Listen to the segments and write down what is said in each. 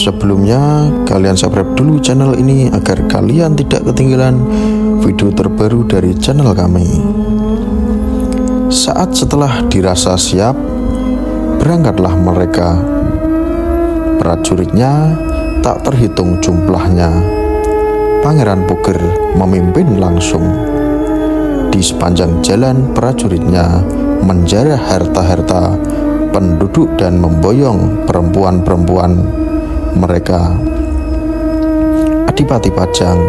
Sebelumnya, kalian subscribe dulu channel ini agar kalian tidak ketinggalan video terbaru dari channel kami. Saat setelah dirasa siap, berangkatlah mereka. Prajuritnya tak terhitung jumlahnya. Pangeran Puger memimpin langsung. Di sepanjang jalan, prajuritnya menjarah harta-harta penduduk dan memboyong perempuan-perempuan mereka. Adipati Pajang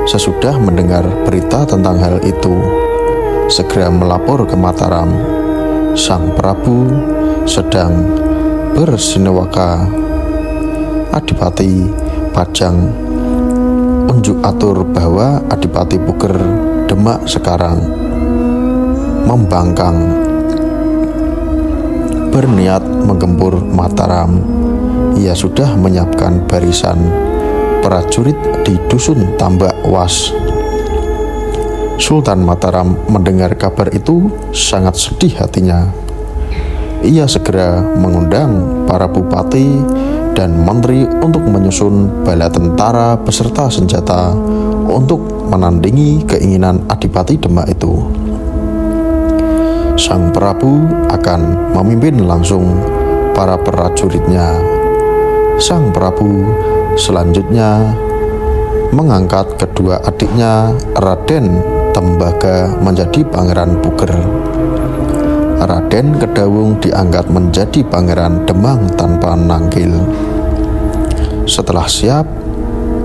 sesudah mendengar berita tentang hal itu segera melapor ke Mataram. Sang Prabu sedang bersinewaka. Adipati Pajang unjuk atur bahwa Adipati Puger Demak sekarang membangkang, berniat menggempur Mataram. Ia sudah menyiapkan barisan prajurit di dusun Tambak Was. Sultan Mataram mendengar kabar itu sangat sedih hatinya. Ia segera mengundang para bupati dan menteri untuk menyusun bala tentara beserta senjata untuk menandingi keinginan Adipati Demak itu. Sang Prabu akan memimpin langsung para prajuritnya. Sang Prabu selanjutnya mengangkat kedua adiknya Raden Tembaga menjadi Pangeran Puger. Raden Kedawung diangkat menjadi Pangeran Demang tanpa nangkil. Setelah siap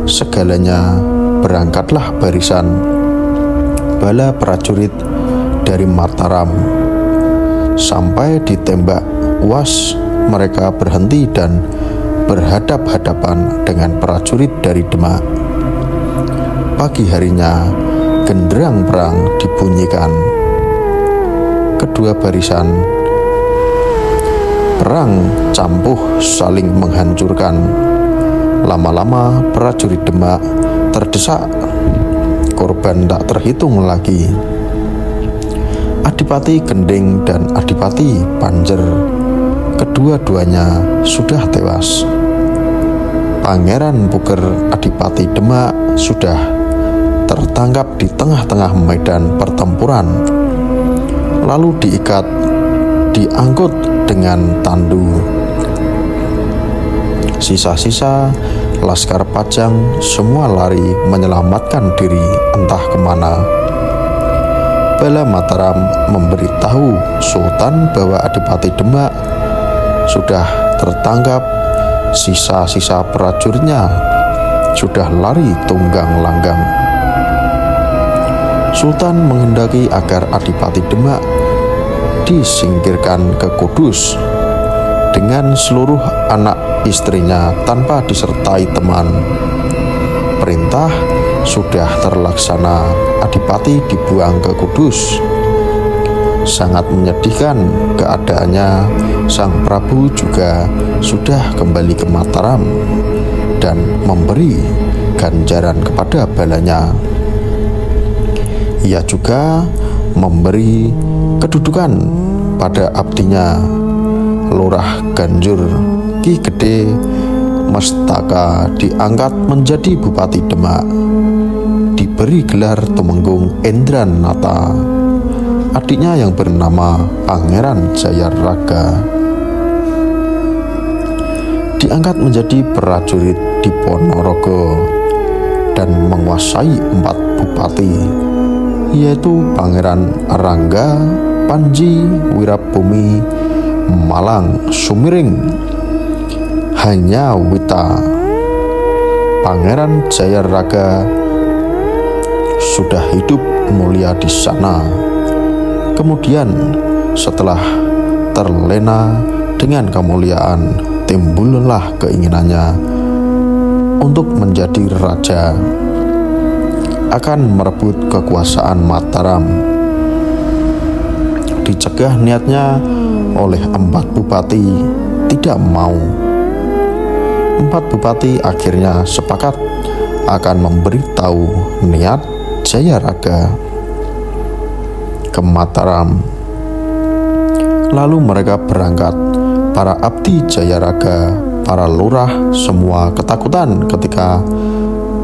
segalanya, berangkatlah barisan bala prajurit dari Mataram. Sampai di Tembak Was, mereka berhenti dan berhadap-hadapan dengan prajurit dari Demak. Pagi harinya, genderang perang dibunyikan. Kedua barisan perang campuh saling menghancurkan. Lama-lama prajurit Demak terdesak, korban tak terhitung lagi. Adipati Gending dan Adipati Panjer, kedua-duanya sudah tewas. Pangeran Puger Adipati Demak sudah tertangkap di tengah-tengah medan pertempuran, lalu diikat, diangkut dengan tandu. Sisa-sisa Laskar Pajang semua lari menyelamatkan diri entah kemana. Bala Mataram memberitahu Sultan bahwa Adipati Demak sudah tertangkap. Sisa-sisa prajuritnya sudah lari tunggang langgang. Sultan menghendaki agar Adipati Demak disingkirkan ke Kudus dengan seluruh anak istrinya tanpa disertai teman. Perintah sudah terlaksana, Adipati dibuang ke Kudus. Sangat menyedihkan keadaannya. Sang Prabu juga sudah kembali ke Mataram dan memberi ganjaran kepada balanya. Ia juga memberi kedudukan pada abdinya Lurah Ganjur. Ki Gede Mestaka diangkat menjadi Bupati Demak, diberi gelar Tumenggung Endranata. Adiknya yang bernama Pangeran Jayaraga diangkat menjadi prajurit di Ponorogo dan menguasai 4 bupati, yaitu Pangeran Rangga, Panji, Wirabumi, Malang, Sumiring, Hanyawita. Pangeran Jayaraga sudah hidup mulia di sana. Kemudian setelah terlena dengan kemuliaan, timbullah keinginannya untuk menjadi raja, akan merebut kekuasaan Mataram. Dicegah niatnya oleh 4 bupati, tidak mau. 4 bupati akhirnya sepakat akan memberitahu niat Jayaraga ke Mataram. Lalu mereka berangkat. Para abdi Jayaraga para lurah semua ketakutan ketika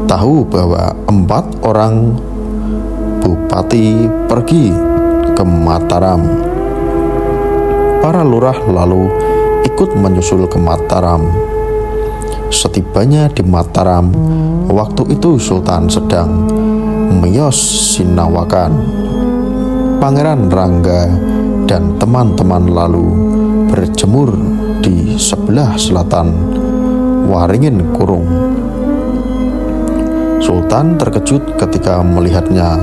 tahu bahwa 4 orang bupati pergi ke Mataram. Para lurah lalu ikut menyusul ke Mataram. Setibanya di Mataram, waktu itu Sultan sedang miyos sinawakan. Pangeran Rangga dan teman-teman lalu berjemur di sebelah selatan Waringin Kurung. Sultan terkejut ketika melihatnya.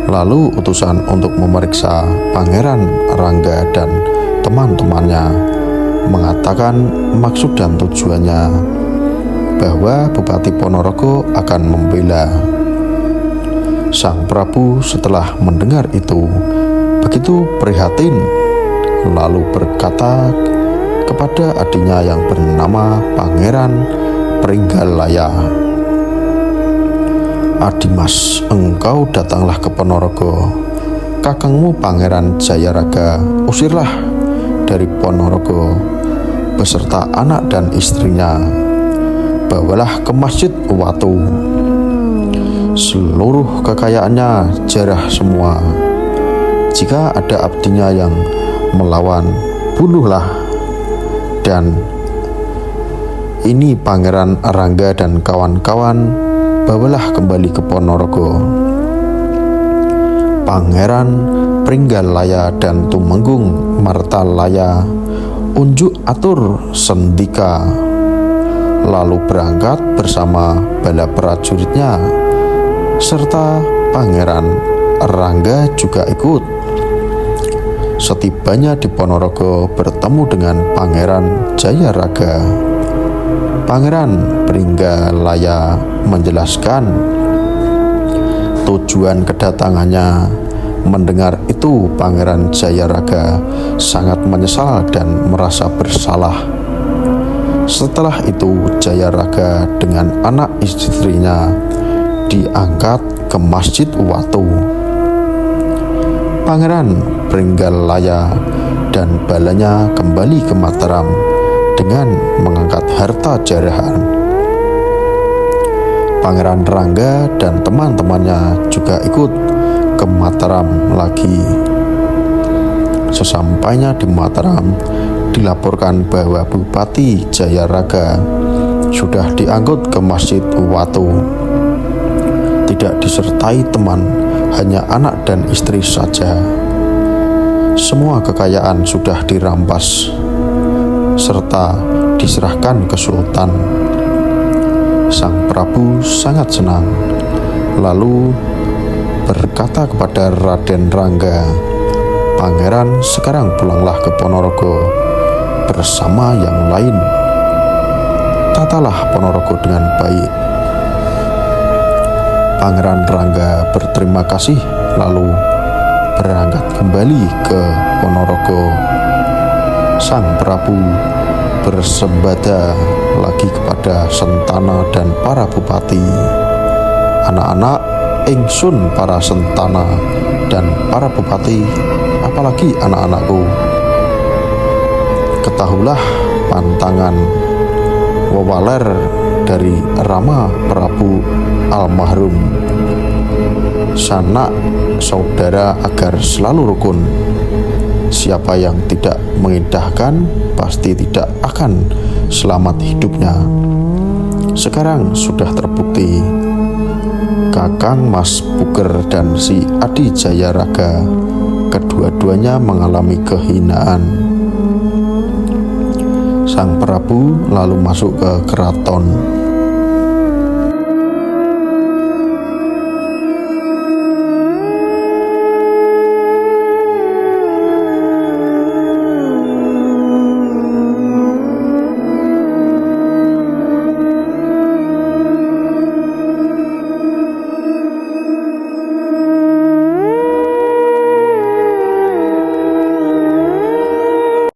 Lalu utusan untuk memeriksa Pangeran Rangga dan teman-temannya mengatakan maksud dan tujuannya bahwa Bupati Ponorogo akan membela. Sang Prabu setelah mendengar itu begitu prihatin, lalu berkata kepada adiknya yang bernama Pangeran Pringgalaya, "Adimas, engkau datanglah ke Ponorogo. Kakangmu Pangeran Jayaraga usirlah dari Ponorogo beserta anak dan istrinya. Bawalah ke Masjid Watu. Seluruh kekayaannya jarah semua. Jika ada abdinya yang melawan, bunuhlah. Dan ini Pangeran Rangga dan kawan-kawan, bawalah kembali ke Ponorogo." Pangeran Pringgalaya dan Tumenggung Martalaya unjuk atur sendika, lalu berangkat bersama bala prajuritnya, serta Pangeran Rangga juga ikut. Setibanya di Ponorogo bertemu dengan Pangeran Jayaraga. Pangeran Pringgalaya menjelaskan tujuan kedatangannya. Mendengar itu, Pangeran Jayaraga sangat menyesal dan merasa bersalah. Setelah itu, Jayaraga dengan anak istrinya diangkat ke Masjid Watu. Pangeran Pringgalaya dan balanya kembali ke Mataram dengan mengangkat harta jarahan. Pangeran Rangga dan teman-temannya juga ikut ke Mataram lagi. Sesampainya di Mataram, dilaporkan bahwa Bupati Jayaraga sudah diangkut ke Masjid Watu. Tidak disertai teman, hanya anak dan istri saja. Semua kekayaan sudah dirampas serta diserahkan ke Sultan. Sang Prabu sangat senang, lalu berkata kepada Raden Rangga, "Pangeran, sekarang pulanglah ke Ponorogo bersama yang lain. Tatalah Ponorogo dengan baik." Pangeran Rangga berterima kasih lalu berangkat kembali ke Ponorogo. Sang Prabu bersembada lagi kepada Sentana dan para bupati, "Anak-anak, ingsun para sentana dan para bupati, apalagi anak-anakku, ketahuilah pantangan wewaler dari Rama Prabu almarhum, sanak saudara agar selalu rukun. Siapa yang tidak mengindahkan pasti tidak akan selamat hidupnya. Sekarang sudah terbukti. Kakang Mas Puger dan si Adi Jayaraga, kedua-duanya mengalami kehinaan." Sang Prabu lalu masuk ke keraton.